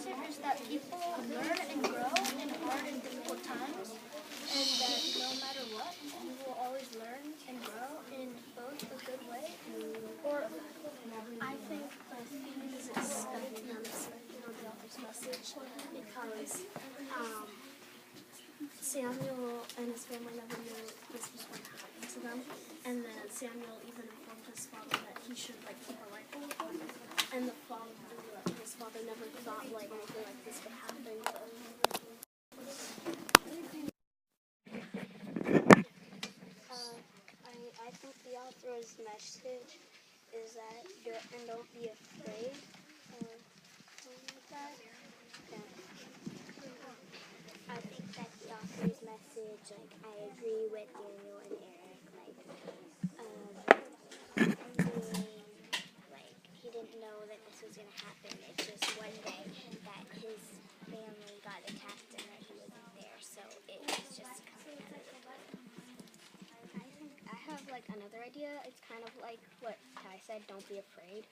message is that people learn and grow in hard and difficult times, and that no matter what, you will always learn and grow in both a good way or a bad way. I think that he is expecting the author's message because Samuel and his family never knew this was going to happen to them, and then Samuel even informed his father that he should keep a rifle with him, and his father never thought anything like this would happen. I think the author's message is that don't be afraid or something like that. I think that the author's message, I agree with Daniel and Eric, he didn't know that this was going to happen. It's just one day that his family got attacked and that he wasn't there, so it was just coming out of the blue. I think I have another idea. It's kind of like what Ty said, don't be afraid,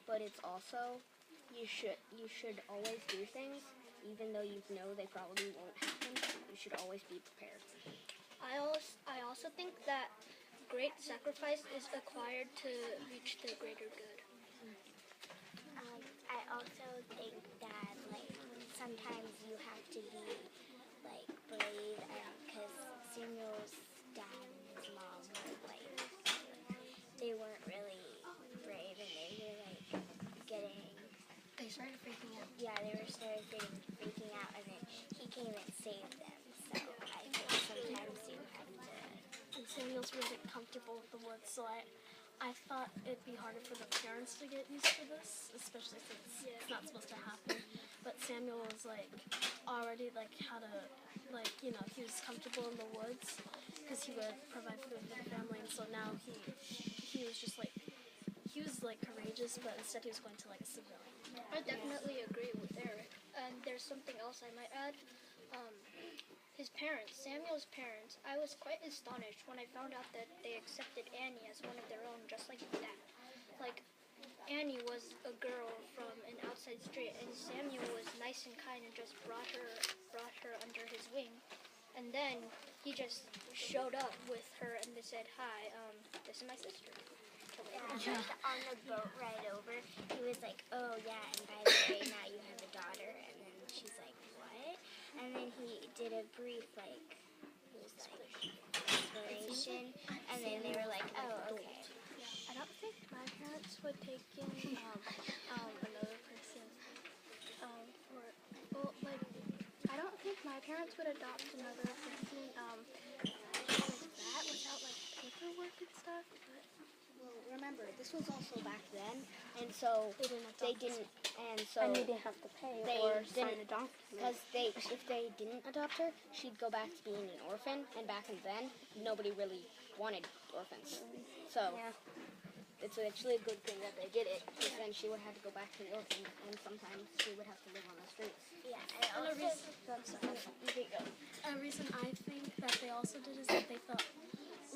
but it's also you should always do things even though you know they probably won't happen. You should always be prepared. I also think that great sacrifice is acquired to reach the greater good. I also think that sometimes you have to be brave, because Samuel's dad and his mom were they weren't really brave, and they were They started freaking out. Yeah, they started freaking out, and then he came and saved them. So I think sometimes you have to. And Samuel's really comfortable with the woods, so I thought it'd be harder for the parents to get used to this, especially since it's not supposed to happen. But Samuel was already how to he was comfortable in the woods because he would provide food for the family, and so now he was just he was courageous, but instead he was going to a civilian. I definitely agree with Eric. And there's something else I might add. His parents, Samuel's parents, I was quite astonished when I found out that they accepted Annie as one of their own, just like his dad. Annie was a girl from an outside street, and Samuel was nice and kind and just brought her under his wing. And then he just showed up with her, and they said, "Hi, this is my sister." On the boat ride over, he was like, "Oh yeah, and by the way, now you have a daughter." And then she's like, "What?" And then he did a brief explanation, and then they were like, "Oh, okay." I don't think my parents would take in another person I don't think my parents would adopt another person that without paperwork and stuff. But Well, remember, this was also back then, and so they didn't and they didn't have to pay or sign a document. Because if they didn't adopt her, she'd go back to being an orphan, and back then, nobody really wanted orphans. So it's actually a good thing that they did it, because then she would have to go back to the orphan, and sometimes she would have to live on the streets. a reason I think that they also did is that they felt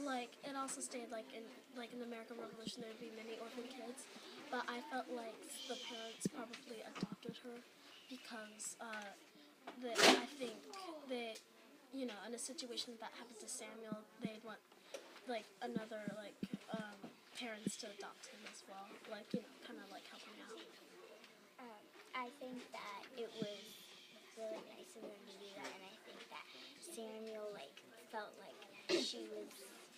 it also stayed in the American Revolution there would be many orphan kids, but I felt the parents probably adopted her because I think they in a situation that happened to Samuel, they'd want another parents to adopt him as well, kind of helping out. I think that it was really nice of them to do that, and I think that Samuel felt she was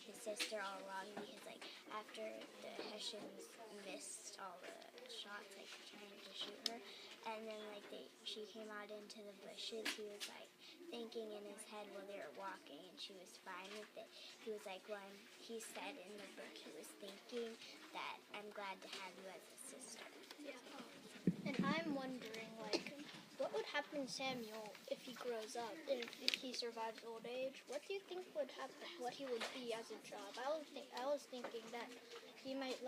his sister all along, because after the Hessians missed all the shots trying to shoot her, and then she came out into the bushes, he was thinking in his head while they were walking, and she was fine with it. He was he said in the book, he was thinking that I'm glad to have you as a sister. Yeah. And I'm wondering what would happen to Samuel if he grows up, and if he survives old age? What do you think would happen? What he would be as a job? I was thinking that he might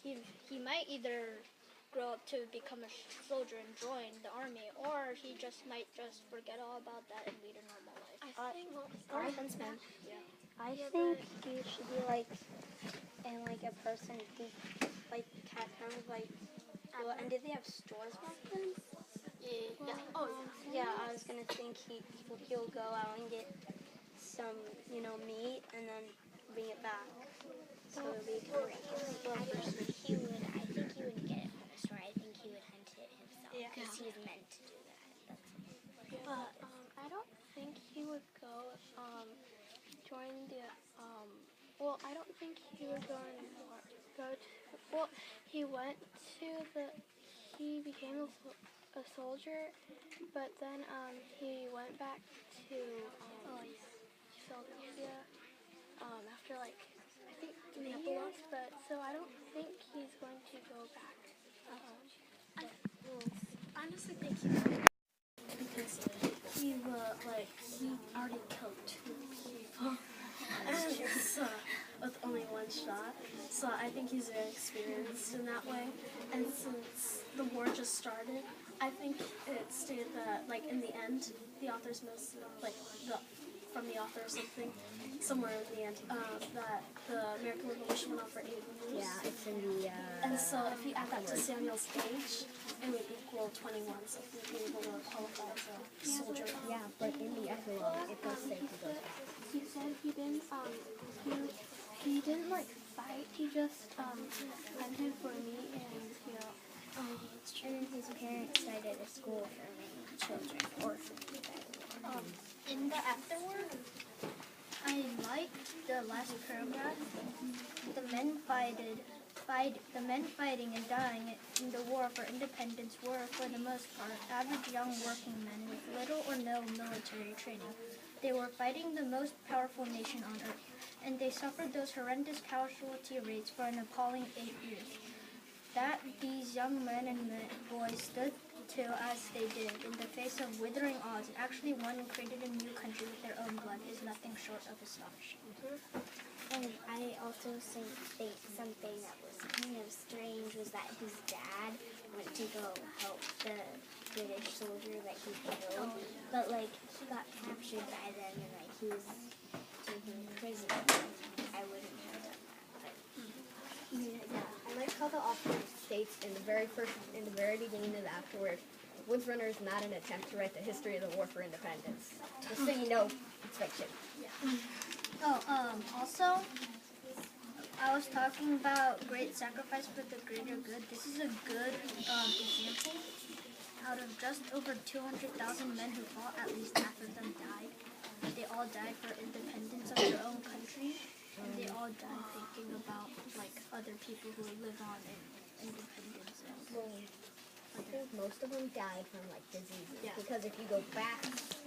he might either grow up to become a soldier and join the army, or he might forget all about that and lead a normal life. I think you should be in a person who cat kind of and did they have stores back then? Yeah. Well, Oh, yeah, I was gonna think he'll go out and get some, meat and then bring it back. So it'll be kind of slow I person. think he wouldn't get it from the store. I think he would hunt it himself Yeah. because he's meant to do that. But I don't think he would go join the well, I don't think he would go anymore. Well, he went to he became a soldier, but then he went back to Philadelphia after like I think 3 years. But so I don't think he's going to go back. I honestly think he would, because he already killed 2 people. And with only 1 shot. So I think he's very experienced in that way. And since the war just started, I think it stated that, like, in the end, the author's most, like, from the author or something, somewhere in the end, that the American Revolution went on for 8 years. Yeah, it's in the. And so if you add that to Samuel's age, it would equal 21, so he'd be able to qualify as a soldier. Yeah, but in the epilogue, it does say he goes back. He said he didn't like fight. He just hunted for meat and And then his parents started a school for many children, orphans. In the afterword, I liked the last paragraph. The men fighting and dying in the war for independence were, for the most part, average young working men with little or no military training. They were fighting the most powerful nation on earth, and they suffered those horrendous casualty rates for an appalling 8 years. That these young men and boys stood to as they did in the face of withering odds and actually won and created a new country with their own blood is nothing short of astonishing. And I also think something that was kind of strange was that his dad went to go help the British soldier that he killed, but like he got captured by them and like he was taken to prison. I wouldn't have done that. I like how the author states in the very beginning of the afterword, Woods Runner is not an attempt to write the history of the war for independence. Just so you know, it's fiction. Also, I was talking about great sacrifice for the greater good. This is a good example. Out of just over 200,000 men who fought, at least half of them died. They all died for independence of their own country, and they all died thinking about like other people who live on in independence. I think most of them died from like diseases. Yeah. Because if you go back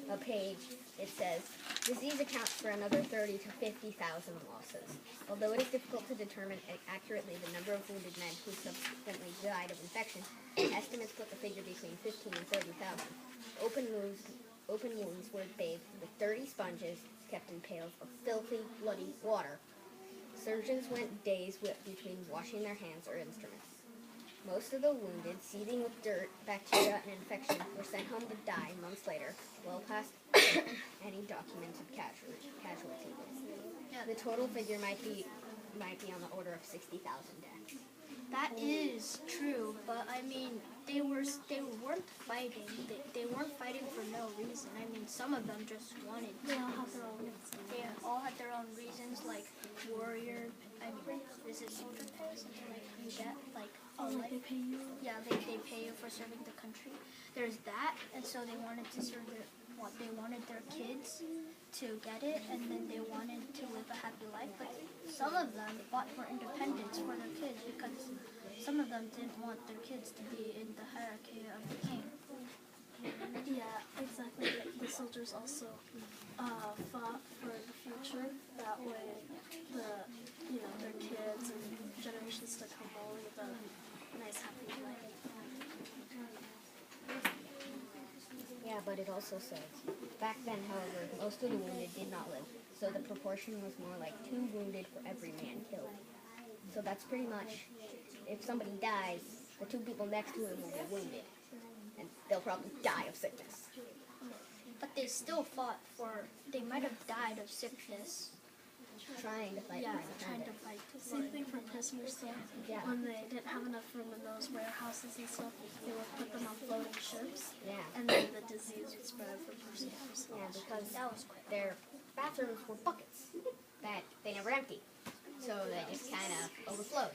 a page, it says disease accounts for another 30 to 50,000 losses. Although it is difficult to determine accurately the number of wounded men who subsequently died of infection, estimates put the figure between 15 and 30,000. Open wounds were bathed with 30 sponges kept in pails of filthy, bloody water. Surgeons went days between washing their hands or instruments. Most of the wounded, seething with dirt, bacteria, and infection, were sent home to die months later, well past any documented casualty. The total figure might be on the order of 60,000 deaths. That is true, but I mean, they weren't fighting. They weren't fighting for no reason. I mean, some of them just wanted. They all have their own reasons. They all had their own reasons, like warrior. I mean, is it soldier pay? Something like you get like a life. They pay you. Yeah, they pay you for serving the country. There's that, and so they wanted to serve they wanted their kids to get it, and then they wanted to live a happy life. But some of them fought for independence for their kids because some of them didn't want their kids to be in the hierarchy of the king. Yeah, exactly. The soldiers also fought for the future. That way, their kids and generations to come will live a nice, happy life. Yeah, but it also says, back then, however, most of the wounded did not live, so the proportion was more like 2 wounded for every man killed. So that's pretty much, if somebody dies, the 2 people next to him will be wounded, and they'll probably die of sickness. But they still fought for. They might have died of sickness, trying to fight Yeah, climate trying change. to fight. Same thing for prisoners though. Yeah. When they didn't have enough room in those warehouses and stuff, they would put them on floating ships, Yeah. and then the disease would spread from person to person. Yeah, because their bathrooms were buckets that they never emptied. So they just kind of overflowed.